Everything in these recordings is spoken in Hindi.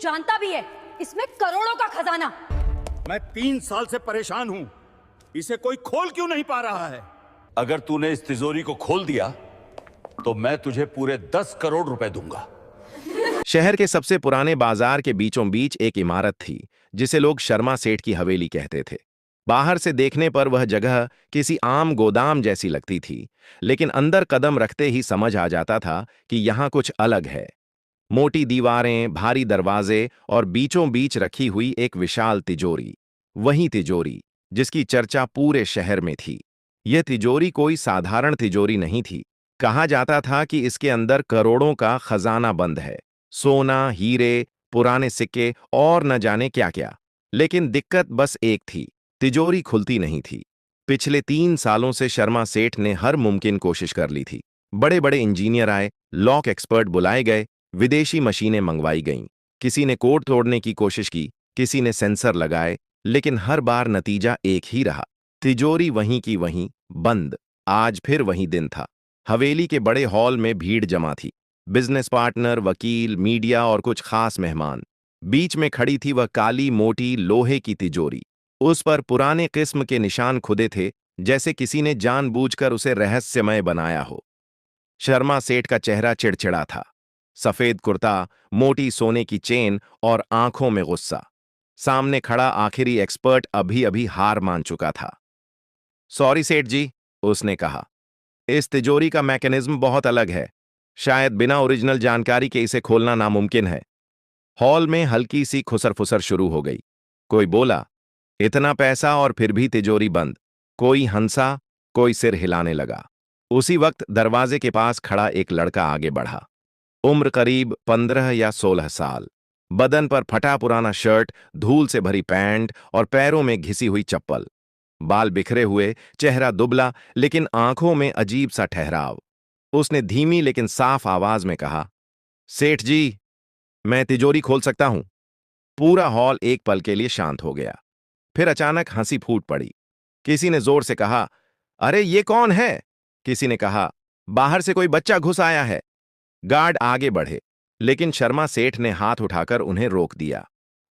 जानता भी है इसमें करोड़ों का खजाना। मैं 3 साल से परेशान हूं, इसे कोई खोल क्यों नहीं पा रहा है? अगर तूने इस तिजोरी को खोल दिया तो मैं तुझे पूरे 10 करोड़ रुपए दूंगा। शहर के सबसे पुराने बाजार के बीचों बीच एक इमारत थी जिसे लोग शर्मा सेठ की हवेली कहते थे। बाहर से देखने पर वह जगह किसी आम गोदाम जैसी लगती थी, लेकिन अंदर कदम रखते ही समझ आ जाता था कि यहाँ कुछ अलग है। मोटी दीवारें, भारी दरवाजे और बीचों बीच रखी हुई एक विशाल तिजोरी। वही तिजोरी जिसकी चर्चा पूरे शहर में थी। यह तिजोरी कोई साधारण तिजोरी नहीं थी। कहा जाता था कि इसके अंदर करोड़ों का खजाना बंद है, सोना, हीरे, पुराने सिक्के और न जाने क्या क्या। लेकिन दिक्कत बस एक थी, तिजोरी खुलती नहीं थी। पिछले 3 सालों से शर्मा सेठ ने हर मुमकिन कोशिश कर ली थी। बड़े बड़े इंजीनियर आए, लॉक एक्सपर्ट बुलाए गए, विदेशी मशीनें मंगवाई गईं। किसी ने कोड तोड़ने की कोशिश की, किसी ने सेंसर लगाए, लेकिन हर बार नतीजा एक ही रहा, तिजोरी वहीं की वहीं बंद। आज फिर वही दिन था। हवेली के बड़े हॉल में भीड़ जमा थी। बिजनेस पार्टनर, वकील, मीडिया और कुछ खास मेहमान। बीच में खड़ी थी वह काली मोटी लोहे की तिजोरी। उस पर पुराने किस्म के निशान खुदे थे, जैसे किसी ने जानबूझकर उसे रहस्यमय बनाया हो। शर्मा सेठ का चेहरा चिड़चिड़ा था। सफेद कुर्ता, मोटी सोने की चेन और आंखों में गुस्सा। सामने खड़ा आखिरी एक्सपर्ट अभी अभी हार मान चुका था। सॉरी सेठ जी, उसने कहा, इस तिजोरी का मैकेनिज्म बहुत अलग है। शायद बिना ओरिजिनल जानकारी के इसे खोलना नामुमकिन है। हॉल में हल्की सी खुसर-फुसर शुरू हो गई। कोई बोला, इतना पैसा और फिर भी तिजोरी बंद। कोई हंसा, कोई सिर हिलाने लगा। उसी वक्त दरवाजे के पास खड़ा एक लड़का आगे बढ़ा। उम्र करीब 15 या 16 साल। बदन पर फटा पुराना शर्ट, धूल से भरी पैंट और पैरों में घिसी हुई चप्पल। बाल बिखरे हुए, चेहरा दुबला, लेकिन आंखों में अजीब सा ठहराव। उसने धीमी लेकिन साफ आवाज में कहा, सेठ जी, मैं तिजोरी खोल सकता हूं। पूरा हॉल एक पल के लिए शांत हो गया। फिर अचानक हंसी फूट पड़ी। किसी ने जोर से कहा, अरे ये कौन है? किसी ने कहा, बाहर से कोई बच्चा घुस आया है। गार्ड आगे बढ़े, लेकिन शर्मा सेठ ने हाथ उठाकर उन्हें रोक दिया।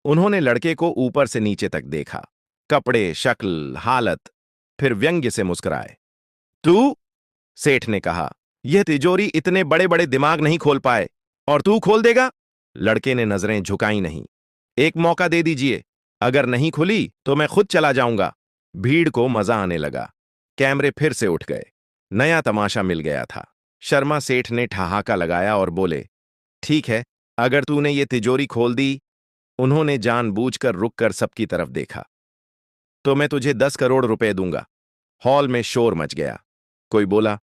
उन्होंने लड़के को ऊपर से नीचे तक देखा, कपड़े, शक्ल, हालत, फिर व्यंग्य से मुस्कुराए। तू? सेठ ने कहा, यह तिजोरी इतने बड़े बड़े दिमाग नहीं खोल पाए, और तू खोल देगा? लड़के ने नजरें झुकाई नहीं। एक मौका दे दीजिए, अगर नहीं खुली तो मैं खुद चला जाऊंगा। भीड़ को मजा आने लगा। कैमरे फिर से उठ गए। नया तमाशा मिल गया था। शर्मा सेठ ने ठहाका लगाया और बोले, ठीक है, अगर तूने ये तिजोरी खोल दी। उन्होंने जानबूझकर रुककर सबकी तरफ देखा। तो मैं तुझे 10 करोड़ रुपए दूंगा। हॉल में शोर मच गया। कोई बोला,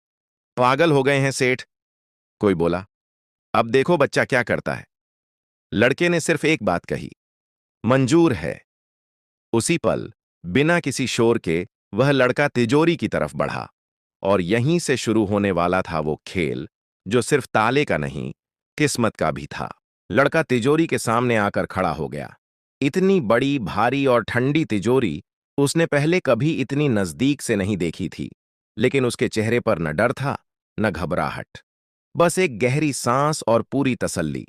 पागल हो गए हैं सेठ। कोई बोला, अब देखो बच्चा क्या करता है। लड़के ने सिर्फ एक बात कही, मंजूर है। उसी पल, बिना किसी शोर के, वह लड़का तिजोरी की तरफ बढ़ा, और यहीं से शुरू होने वाला था वो खेल, जो सिर्फ ताले का नहीं, किस्मत का भी था। लड़का तिजोरी के सामने आकर खड़ा हो गया। इतनी बड़ी, भारी और ठंडी तिजोरी उसने पहले कभी इतनी नजदीक से नहीं देखी थी, लेकिन उसके चेहरे पर न डर था, न घबराहट, बस एक गहरी सांस और पूरी तसल्ली।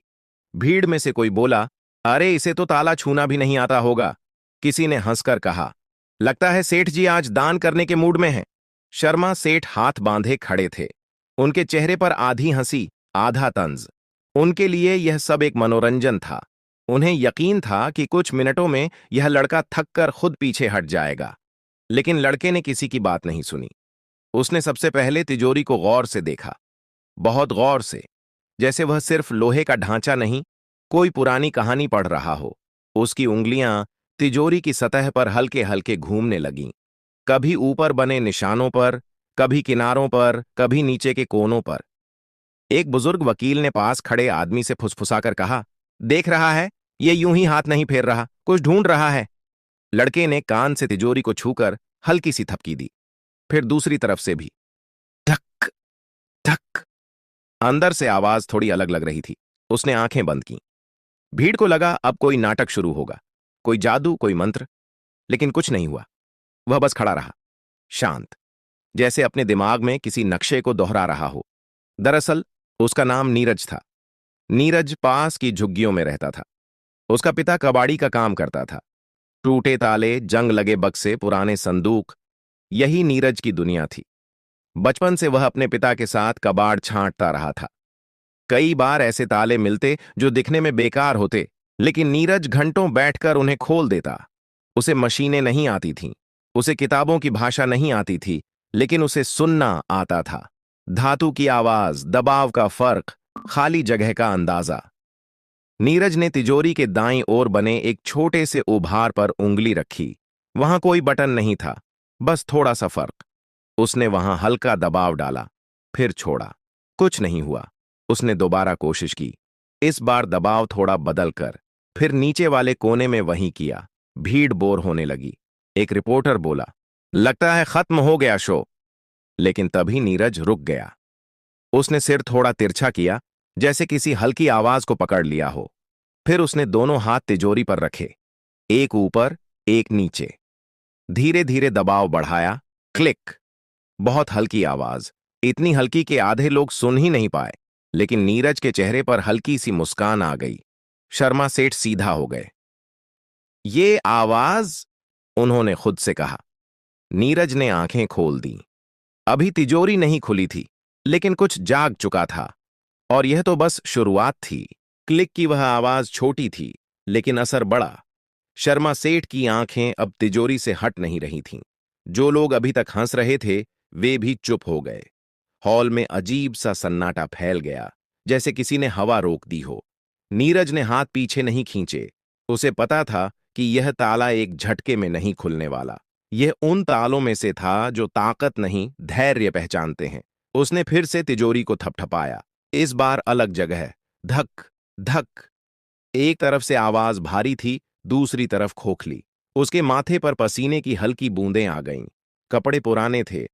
भीड़ में से कोई बोला, अरे इसे तो ताला छूना भी नहीं आता होगा। किसी ने हंसकर कहा, लगता है सेठ जी आज दान करने के मूड में हैं। शर्मा सेठ हाथ बांधे खड़े थे। उनके चेहरे पर आधी हंसी, आधा तंज। उनके लिए यह सब एक मनोरंजन था। उन्हें यकीन था कि कुछ मिनटों में यह लड़का थककर खुद पीछे हट जाएगा। लेकिन लड़के ने किसी की बात नहीं सुनी। उसने सबसे पहले तिजोरी को गौर से देखा, बहुत गौर से, जैसे वह सिर्फ लोहे का ढांचा नहीं, कोई पुरानी कहानी पढ़ रहा हो। उसकी उंगलियां तिजोरी की सतह पर हल्के हल्के घूमने लगीं, कभी ऊपर बने निशानों पर, कभी किनारों पर, कभी नीचे के कोनों पर। एक बुजुर्ग वकील ने पास खड़े आदमी से फुसफुसाकर कहा, देख रहा है, ये यूं ही हाथ नहीं फेर रहा, कुछ ढूंढ रहा है। लड़के ने कान से तिजोरी को छूकर हल्की सी थपकी दी। फिर दूसरी तरफ से भी धक धक। अंदर से आवाज थोड़ी अलग लग रही थी। उसने आंखें बंद की। भीड़ को लगा अब कोई नाटक शुरू होगा, कोई जादू, कोई मंत्र। लेकिन कुछ नहीं हुआ। वह बस खड़ा रहा, शांत, जैसे अपने दिमाग में किसी नक्शे को दोहरा रहा हो। दरअसल उसका नाम नीरज था। नीरज पास की झुग्गियों में रहता था। उसका पिता कबाड़ी का काम करता था। टूटे ताले, जंग लगे बक्से, पुराने संदूक, यही नीरज की दुनिया थी। बचपन से वह अपने पिता के साथ कबाड़ छांटता रहा था। कई बार ऐसे ताले मिलते जो दिखने में बेकार होते, लेकिन नीरज घंटों बैठकर उन्हें खोल देता। उसे मशीनें नहीं आती थीं, उसे किताबों की भाषा नहीं आती थी, लेकिन उसे सुनना आता था। धातु की आवाज, दबाव का फर्क, खाली जगह का अंदाजा। नीरज ने तिजोरी के दाईं ओर बने एक छोटे से उभार पर उंगली रखी। वहां कोई बटन नहीं था, बस थोड़ा सा फर्क। उसने वहां हल्का दबाव डाला, फिर छोड़ा। कुछ नहीं हुआ। उसने दोबारा कोशिश की, इस बार दबाव थोड़ा बदल कर, फिर नीचे वाले कोने में वहीं किया। भीड़ बोर होने लगी। एक रिपोर्टर बोला, लगता है खत्म हो गया शो। लेकिन तभी नीरज रुक गया। उसने सिर थोड़ा तिरछा किया, जैसे किसी हल्की आवाज को पकड़ लिया हो। फिर उसने दोनों हाथ तिजोरी पर रखे, एक ऊपर एक नीचे। धीरे धीरे दबाव बढ़ाया। क्लिक। बहुत हल्की आवाज, इतनी हल्की कि आधे लोग सुन ही नहीं पाए। लेकिन नीरज के चेहरे पर हल्की सी मुस्कान आ गई। शर्मा सेठ सीधा हो गए। ये आवाज, उन्होंने खुद से कहा। नीरज ने आंखें खोल दी। अभी तिजोरी नहीं खुली थी, लेकिन कुछ जाग चुका था। और यह तो बस शुरुआत थी। क्लिक की वह आवाज छोटी थी, लेकिन असर बड़ा। शर्मा सेठ की आंखें अब तिजोरी से हट नहीं रही थीं। जो लोग अभी तक हंस रहे थे, वे भी चुप हो गए। हॉल में अजीब सा सन्नाटा फैल गया, जैसे किसी ने हवा रोक दी हो। नीरज ने हाथ पीछे नहीं खींचे। उसे पता था कि यह ताला एक झटके में नहीं खुलने वाला। यह उन तालों में से था जो ताकत नहीं, धैर्य पहचानते हैं। उसने फिर से तिजोरी को थपथपाया। इस बार अलग जगह। धक धक। एक तरफ से आवाज भारी थी, दूसरी तरफ खोखली। उसके माथे पर पसीने की हल्की बूंदें आ गईं। कपड़े पुराने थे,